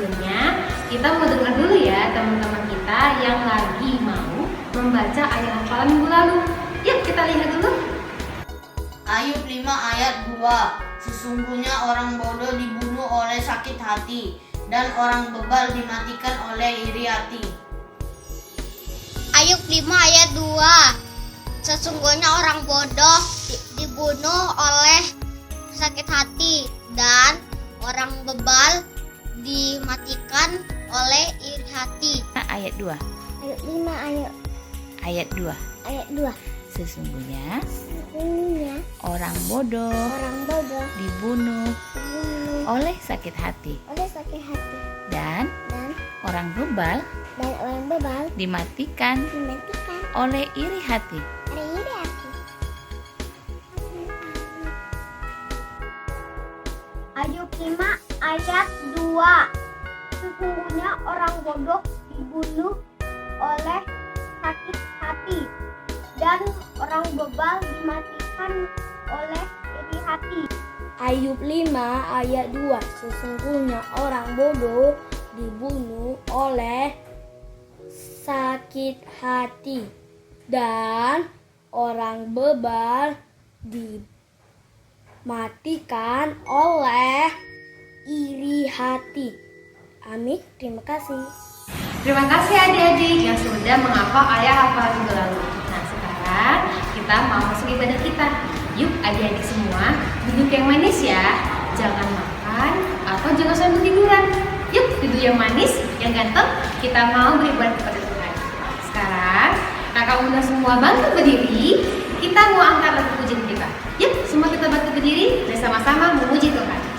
sebelumnya kita mau dengar dulu ya teman-teman kita yang lagi mau membaca ayat hafalan minggu lalu. Yuk kita lihat dulu. Ayub 5 ayat 2. Sesungguhnya orang bodoh dibunuh oleh sakit hati, dan orang bebal dimatikan oleh iri hati. Ayub 5 ayat 2. Sesungguhnya orang bodoh dibunuh oleh sakit hati, dan orang bebal dimatikan oleh iri hati. Ayat 2. Ayub 5 Ayat 2. ayat 2. Sesungguhnya Sesungguhnya orang bodoh orang bodoh dibunuh dibunuh oleh sakit hati, oleh sakit hati, dan dan orang bebal orang bebal dimatikan dimatikan oleh iri hati. oleh iri hati. Ayub 5 ayat 2. Sesungguhnya orang bodoh dibunuh oleh sakit hati, dan orang bebal dimatikan oleh iri hati. Ayub 5 ayat 2. Sesungguhnya orang bodoh dibunuh oleh sakit hati, dan orang bebal dimatikan oleh iri hati. Amin. Terima kasih. Terima kasih adik-adik yang sudah menghafal ayat hafalan minggu lalu. Nah sekarang kita mau masuk ibadah kita. Yuk adik-adik semua duduk yang manis ya. Jangan makan atau jangan sambil tiduran. Yuk duduk yang manis, yang ganteng. Kita mau beribadah kepada Tuhan. Sekarang kakak undang semua bantu berdiri. Kita mau angkat lagu pujian kita. Yuk semua kita bantu berdiri dan sama-sama memuji Tuhan.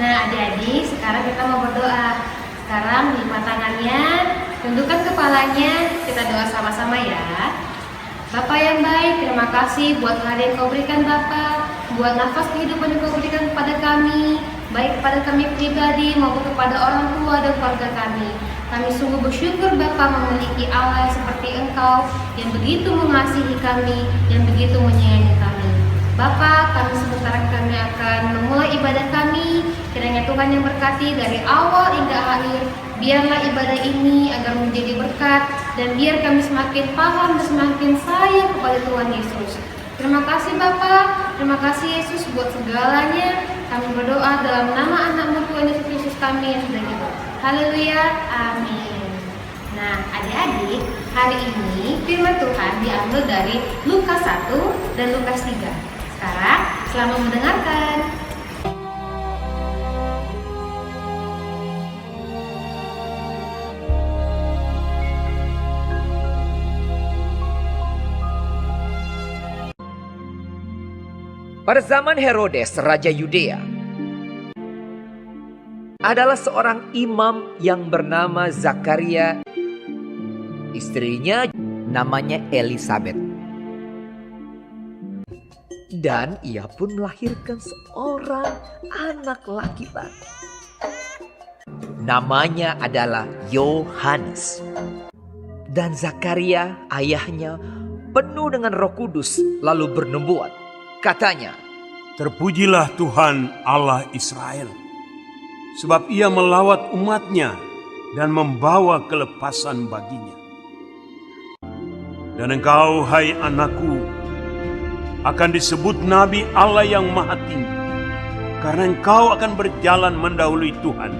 Nah adik-adik sekarang kita mau berdoa. Sekarang lipat tangannya, tundukkan kepalanya, kita doa sama-sama ya. Bapak yang baik, terima kasih buat hari yang kau berikan Bapak, buat nafas kehidupan yang kau berikan kepada kami, baik kepada kami pribadi maupun kepada orang tua dan keluarga kami. Kami sungguh bersyukur Bapak memiliki Allah seperti Engkau yang begitu mengasihi kami, yang begitu menyayangi kami. Bapak, kami sebentar kami akan memulai ibadah kami. Kiranya Tuhan yang berkati dari awal hingga akhir. Biarlah ibadah ini agar menjadi berkat, dan biar kami semakin paham dan semakin sayang kepada Tuhan Yesus. Terima kasih Bapak, terima kasih Yesus buat segalanya. Kami berdoa dalam nama anak-Mu Tuhan Yesus Kristus kami yang sudah hidup. Haleluya, amin. Nah adik-adik, hari ini firman Tuhan diambil dari Lukas 1 dan Lukas 3. Sekarang selamat mendengarkan. Pada zaman Herodes, Raja Yudea, adalah seorang imam yang bernama Zakaria. Istrinya namanya Elisabet. Dan ia pun melahirkan seorang anak laki-laki. Namanya adalah Yohanes. Dan Zakaria, ayahnya, penuh dengan Roh Kudus, lalu bernubuat. Katanya, Terpujilah Tuhan Allah Israel, sebab ia melawat umatnya dan membawa kelepasan baginya. Dan engkau, hai anakku, akan disebut Nabi Allah yang Maha Tinggi, karena engkau akan berjalan mendahului Tuhan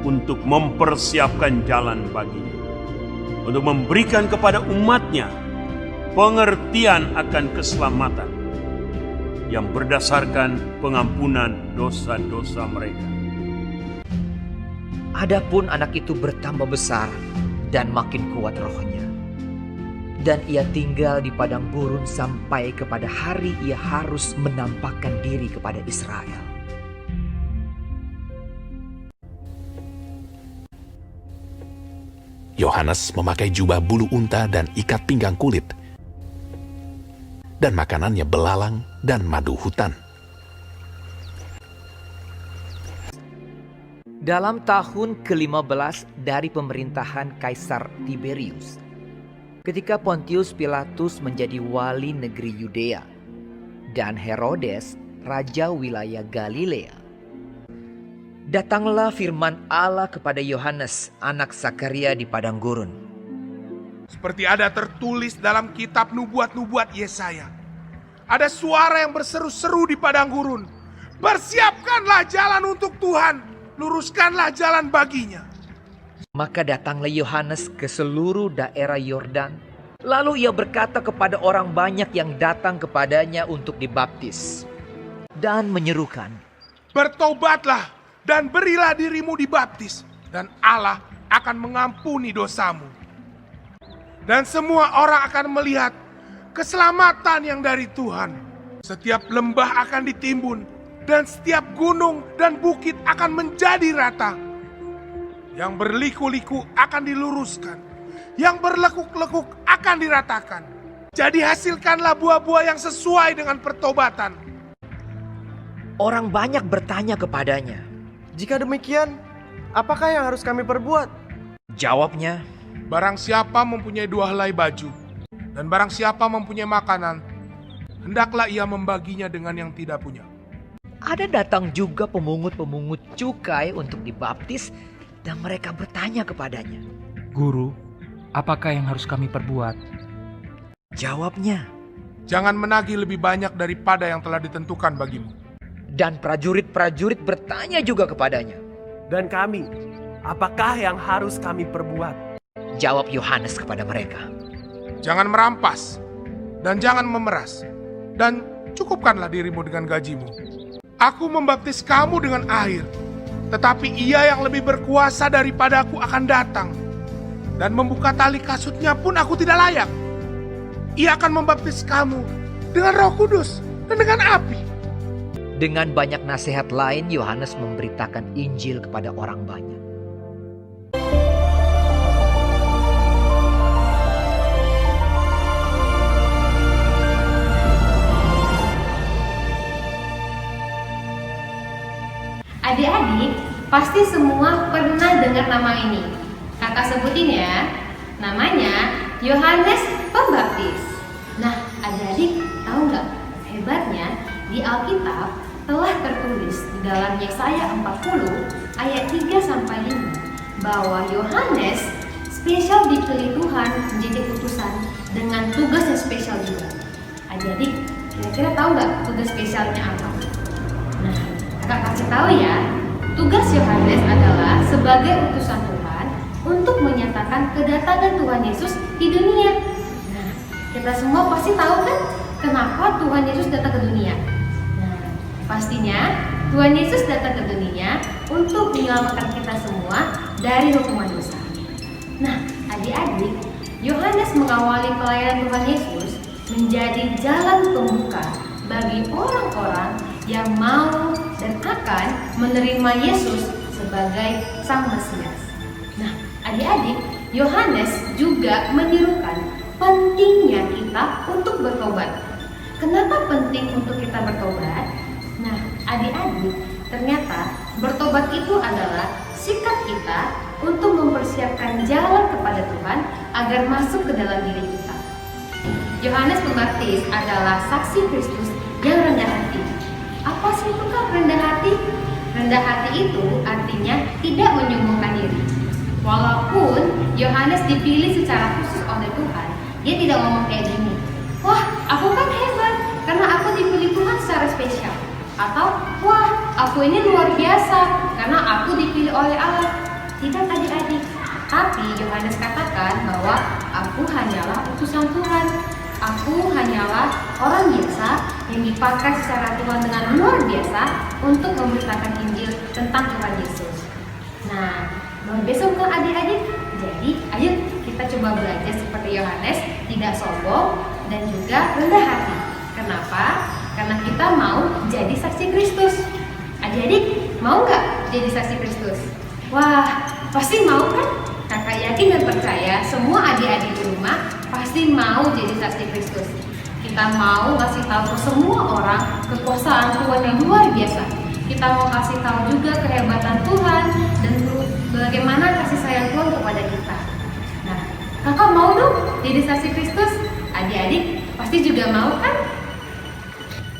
untuk mempersiapkan jalan baginya, untuk memberikan kepada umatnya pengertian akan keselamatan yang berdasarkan pengampunan dosa-dosa mereka. adapun anak itu bertambah besar dan makin kuat rohnya. Dan ia tinggal di padang gurun sampai kepada hari ia harus menampakkan diri kepada Israel. Yohanes memakai jubah bulu unta dan ikat pinggang kulit, dan makanannya belalang dan madu hutan. Dalam tahun ke-15 dari pemerintahan Kaisar Tiberius, ketika Pontius Pilatus menjadi wali negeri Yudea dan Herodes raja wilayah Galilea, datanglah firman Allah kepada Yohanes, anak Zakaria di padang gurun. Seperti ada tertulis dalam kitab nubuat-nubuat Yesaya. Ada suara yang berseru-seru di padang gurun. Persiapkanlah jalan untuk Tuhan, luruskanlah jalan baginya. Maka datanglah Yohanes ke seluruh daerah Yordan. Lalu ia berkata kepada orang banyak yang datang kepadanya untuk dibaptis, dan menyerukan, Bertobatlah dan berilah dirimu dibaptis, dan Allah akan mengampuni dosamu. Dan semua orang akan melihat keselamatan yang dari Tuhan. Setiap lembah akan ditimbun, dan setiap gunung dan bukit akan menjadi rata. Yang berliku-liku akan diluruskan, yang berlekuk-lekuk akan diratakan. Jadi hasilkanlah buah-buah yang sesuai dengan pertobatan. orang banyak bertanya kepadanya. Jika demikian, apakah yang harus kami perbuat? Jawabnya, Barang siapa mempunyai 2 helai baju, dan barang siapa mempunyai makanan, hendaklah ia membaginya dengan yang tidak punya. ada datang juga pemungut-pemungut cukai untuk dibaptis, dan mereka bertanya kepadanya. Guru, apakah yang harus kami perbuat? Jawabnya, Jangan menagih lebih banyak daripada yang telah ditentukan bagimu. dan prajurit-prajurit bertanya juga kepadanya. Dan kami, apakah yang harus kami perbuat? Jawab Yohanes kepada mereka, Jangan merampas, dan jangan memeras, dan cukupkanlah dirimu dengan gajimu. Aku membaptis kamu dengan air, tetapi ia yang lebih berkuasa daripadaku akan datang, dan membuka tali kasutnya pun aku tidak layak. Ia akan membaptis kamu dengan Roh Kudus dan dengan api. Dengan banyak nasihat lain, Yohanes memberitakan Injil kepada orang banyak. Adik-adik, pasti semua pernah dengar nama ini. Kakak sebutin ya. Namanya Yohanes Pembaptis. Nah, adik-adik tahu nggak? Hebatnya di Alkitab telah tertulis di dalam Yesaya 40 ayat 3-5 bahwa Yohanes spesial dipilih Tuhan menjadi utusan dengan tugas yang spesial juga. Adik-adik, kira-kira tahu nggak tugas spesialnya apa? Nah, kakak kasih tahu ya. Tugas Yohanes adalah sebagai utusan Tuhan untuk menyatakan kedatangan Tuhan Yesus di dunia. Nah, kita semua pasti tahu kan kenapa Tuhan Yesus datang ke dunia? Nah, pastinya Tuhan Yesus datang ke dunia untuk menyelamatkan kita semua dari hukuman dosa. Nah, adik-adik, Yohanes mengawali pelayanan Tuhan Yesus menjadi jalan pembuka bagi orang-orang yang mau dan akan menerima Yesus sebagai Sang Mesias. Nah, adik-adik, Yohanes juga menyerukan pentingnya kita untuk bertobat. Kenapa penting untuk kita bertobat? Nah, adik-adik, ternyata bertobat itu adalah sikap kita untuk mempersiapkan jalan kepada Tuhan agar masuk ke dalam diri kita. Yohanes Pembaptis adalah saksi Kristus yang rendah hati. Apa sih itu Kak rendah hati? Rendah hati itu artinya tidak menyombongkan diri. Walaupun Yohanes dipilih secara khusus oleh Tuhan, dia tidak ngomong kayak gini, wah aku kan hebat karena aku dipilih Tuhan secara spesial. Atau wah aku ini luar biasa karena aku dipilih oleh Allah. Tidak adik-adik, tapi Yohanes katakan bahwa aku hanyalah utusan Tuhan. Aku hanyalah orang biasa yang dipakai secara Tuhan dengan luar biasa untuk memberitakan Injil tentang Tuhan Yesus. Nah, mulai besok kan adik-adik, jadi ayo kita coba belajar seperti Yohanes, tidak sombong dan juga rendah hati. Kenapa? Karena kita mau jadi saksi Kristus. Adik-adik, mau nggak jadi saksi Kristus? Wah, pasti mau kan? Kakak yakin dan percaya semua adik-adik di rumah pasti mau jadi saksi Kristus. Kita mau kasih tahu ke semua orang kekuasaan Tuhan yang luar biasa. Kita mau kasih tahu juga kehebatan Tuhan dan bagaimana kasih sayang Tuhan kepada kita. Nah, kakak mau dong jadi saksi Kristus? Adik-adik pasti juga mau kan?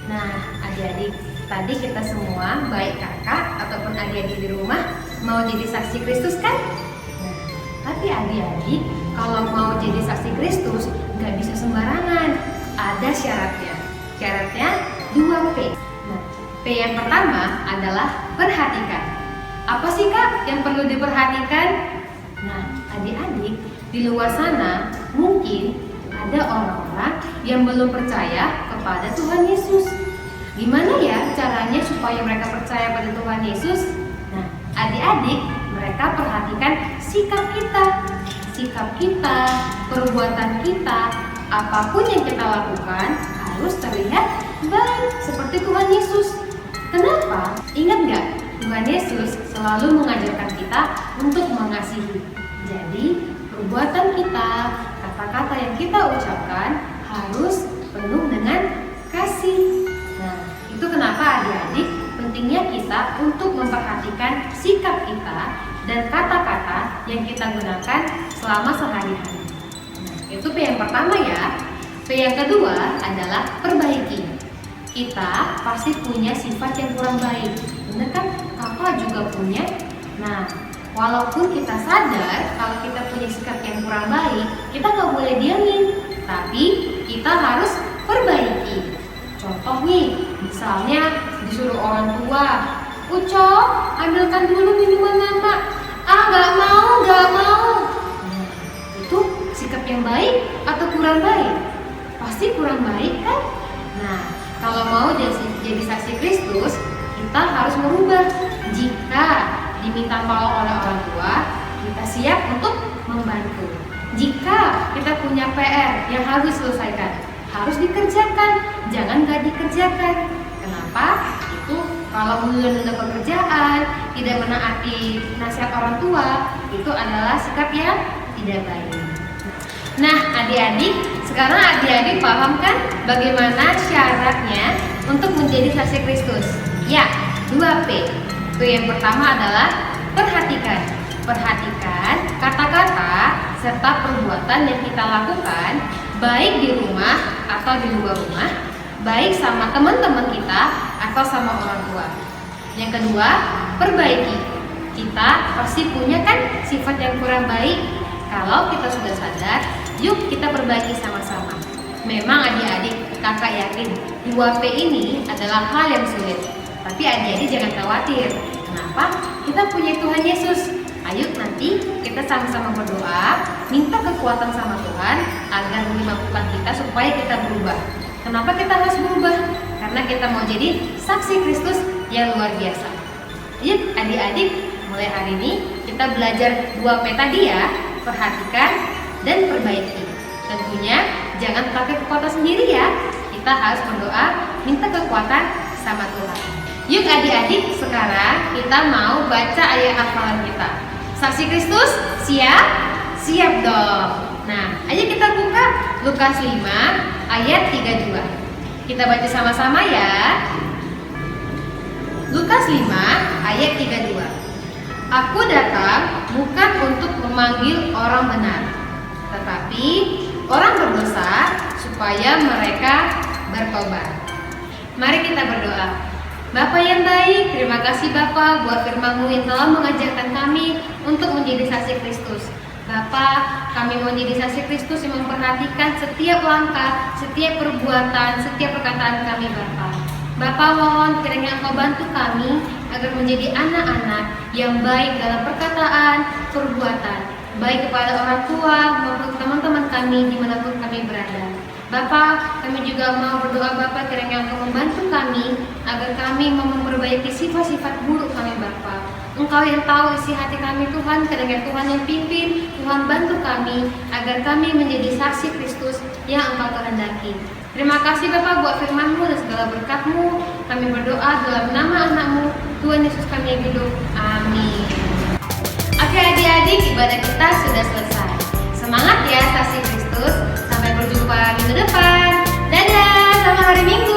Nah, adik-adik, tadi kita semua, baik kakak ataupun adik-adik di rumah, mau jadi saksi Kristus kan? Nah, tapi adik-adik, kalau mau jadi saksi Kristus, nggak bisa sembarangan. Ada syaratnya. Syaratnya 2P. Nah, P yang pertama adalah perhatikan. Apa sih Kak yang perlu diperhatikan? Nah, adik-adik, di luar sana mungkin ada orang-orang yang belum percaya kepada Tuhan Yesus. Gimana ya caranya supaya mereka percaya pada Tuhan Yesus? Nah, adik-adik, mereka perhatikan sikap kita. Sikap kita, perbuatan kita, apapun yang kita lakukan harus terlihat baik seperti Tuhan Yesus. Kenapa? Ingat nggak? Tuhan Yesus selalu mengajarkan kita untuk mengasihi. Jadi, perbuatan kita, kata-kata yang kita ucapkan harus penuh dengan kasih. Nah, itu kenapa adik-adik pentingnya kita untuk memperhatikan sikap kita dan kata-kata yang kita gunakan selama sehari-hari. Nah, itu P yang pertama ya. P yang kedua adalah perbaiki. Kita pasti punya sifat yang kurang baik. Bener kan? Kakak juga punya. Nah, walaupun kita sadar kalau kita punya sikap yang kurang baik, kita nggak boleh diamin, tapi kita harus perbaiki. Contoh nih, misalnya disuruh orang tua, Ucok, ambilkan dulu minuman mama. Ah, nggak mau. Nah, itu sikap yang baik atau kurang baik? Pasti kurang baik kan? Nah, kalau mau jadi saksi Kristus, kita harus merubah. Jika diminta tolong oleh orang tua, kita siap untuk membantu. Jika kita punya PR yang harus diselesaikan, harus dikerjakan, jangan nggak dikerjakan. Kenapa? Itu kalau menunda pekerjaan, tidak menaati nasihat orang tua, itu adalah sikap yang tidak baik. Nah, adik-adik, sekarang adik-adik paham kan bagaimana syaratnya untuk menjadi saksi Kristus? Ya, 2P. P yang pertama adalah perhatikan. Perhatikan kata-kata serta perbuatan yang kita lakukan, baik di rumah atau di luar rumah, baik sama teman-teman kita atau sama orang tua. Yang kedua, perbaiki. Kita pasti punya kan sifat yang kurang baik. Kalau kita sudah sadar, yuk kita perbaiki sama-sama. Memang adik-adik, kakak yakin 2P ini adalah hal yang sulit. Tapi adik-adik jangan khawatir. Kenapa? Kita punya Tuhan Yesus. Ayo nanti kita sama-sama berdoa, minta kekuatan sama Tuhan agar memampukan kita supaya kita berubah. Kenapa kita harus berubah? Karena kita mau jadi saksi Kristus yang luar biasa. Yuk adik-adik, mulai hari ini kita belajar 2P tadi ya. Perhatikan dan perbaiki. Tentunya jangan pakai kekuatan sendiri ya. kita harus berdoa, minta kekuatan sama Tuhan. Yuk adik-adik, sekarang kita mau baca ayat hafalan kita. Saksi Kristus, siap? Siap dong. Nah, ayo kita buka Lukas 5 ayat 32. Kita baca sama-sama ya. Lukas 5 ayat 32. Aku datang bukan untuk memanggil orang benar, tetapi orang berdosa supaya mereka bertobat. Mari kita berdoa. Bapa yang baik, terima kasih Bapa buat firman-Mu yang telah mengajarkan kami untuk menjadi saksi Kristus. Bapa, kami mau jadi saksi Kristus yang memperhatikan setiap langkah, setiap perbuatan, setiap perkataan kami Bapa. Bapa, mohon kiranya Engkau bantu kami agar menjadi anak-anak yang baik dalam perkataan, perbuatan, baik kepada orang tua maupun teman-teman kami dimanapun kami berada. Bapa, kami juga mau berdoa Bapa kiranya Engkau membantu kami agar kami mau memperbaiki sifat-sifat buruk kami Bapa. Engkau yang tahu isi hati kami Tuhan, kiranya Tuhan yang pimpin, Tuhan bantu kami agar kami menjadi saksi Kristus yang Engkau kehendaki. Terima kasih Bapa buat firman-Mu dan segala berkat-Mu. Kami berdoa dalam nama anak-Mu, Tuhan Yesus kami yang hidup. Amin. Oke adik-adik, ibadah kita sudah selesai. Semangat ya saksi Kristus. Sampai berjumpa minggu depan. Dadah, selamat hari Minggu.